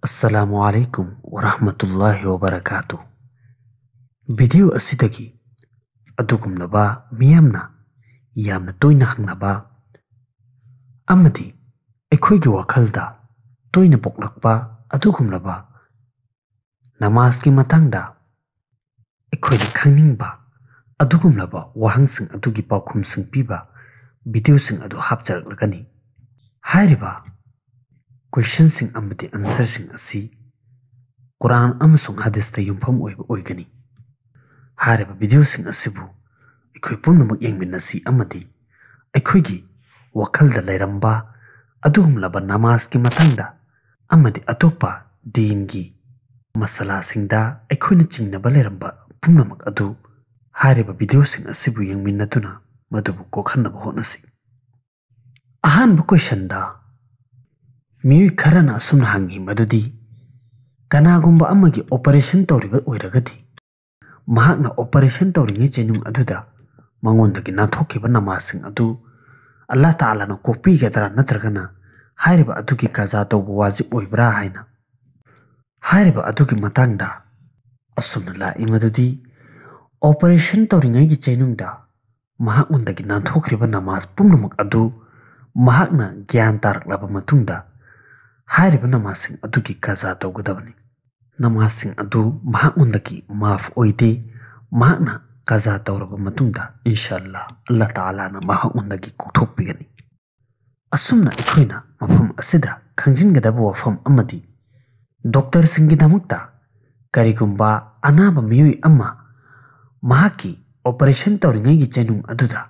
अस्सलामुअलैकुम वरहमतुल्लाहि वबरकातुह। वीडियो असिदगी अदुगुमनबा मियामना यामना तोयना हंगनबा अमदी अखोयगी वखलदा तोयना पोक्लकपा अदुगुमनबा नमाज की मतंगदा अखोयदी खंगनिंगबा अदुगुमनबा वहंगसिंग अदुगी पाउखुमसिंग पीबा वीडियोसिंग अदु हापचरगलगनी। हायरिबा क्वेश्चन सिंग अमदी आंसर सिंग असी कुरान अमसुंग हदीसता युमफम ओइगनी। हायरिबा वीडियो सिंग असिबु अखोय पुनमक यंगमिनसी अमदी अखोयगी वखलदा लेरंबा अदुगुमलबा नमाज की मतंगदा अमदी अतोपा दीनगी मसला सिंगदा अखोयना चिंगनबा लेरंबा पुनमक अदु हायरिबा वीडियो सिंग असिबु यंगमिनदुना मदुबु कोखन्नबा होनसी। अहानबा क्वेश्चन दा मियुई खरना असुमना हंगी मदुदी कनागुंबा अमगी ऑपरेशन तौरिबा ओइरगदी महाकना ऑपरेशन तौरिंगै चेनुंग अदुदा मंगोंदगी नाथोकिबा नमाजसिंग अदु अल्लाह तालाना कोकपीगदरा नत्रगना हायरिबा अदुगी कजा तौबा वाजिब ओइब्रा हायना। हायरिबा अदुगी मतंगदा असुमना लाइ मदुदी ऑपरेशन तौरिंगैगी चेनुंगदा महाकनदगी नाथोक्रिबा नमाज पुनमक अदु महाकना ज्ञान तारकलबा मतुंगदा हायरिबा नमाजसिंग अदुगी कजा तौगदबनी। नमाजसिंग अदु महाकनदगी माफ ओइदे महाकना कजा तौरबा मतुंगदा इंशाअल्लाह अल्लाह तालाना महाकनदगी कोकथोकपिगनी। असुमना अखोयना मफम असिदा खंजिनगदबा वफम अमदी डॉक्टर सिंगीदमकता करिगुंबा अनाबा मियुई अम्मा महाकी ऑपरेशन तौरिंगैगी चेनुंग अदुदा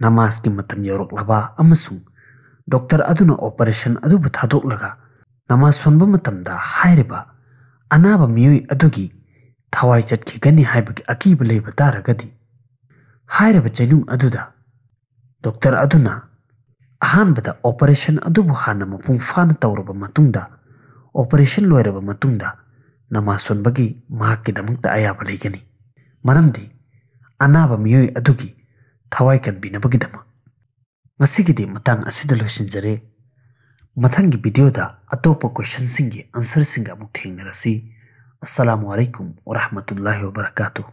नमाज की मतम यौरकलबा अमसुंग डॉक्टर अदुना ऑपरेशन अदुबु थादोकलगा नमाज सोनबा मतमदा हायरिबा अनाबा मियुई अदुगी थवाई चटखिगनी हायबगी अकीबा लेबा तारगदी हायरिबा चेनुंग अदुदा डॉक्टर अदुना अहानबदा ऑपरेशन अदुबु हाना मपुंग फाना तौरबा मतुंगदा ऑपरेशन लोयरबा मतुंगदा नमाज सोनबगी महाकिदमकता अयाबा लेगनी मरमदी अनाबा मियुई अदुगी थवाई कनबिनबगिदमक। ngasigiди matang asida loisinjare mathangi video da atopa question singi answer singa amuk thengnarasi। Assalamu alaikum wa rahmatullahi wa barakatuh।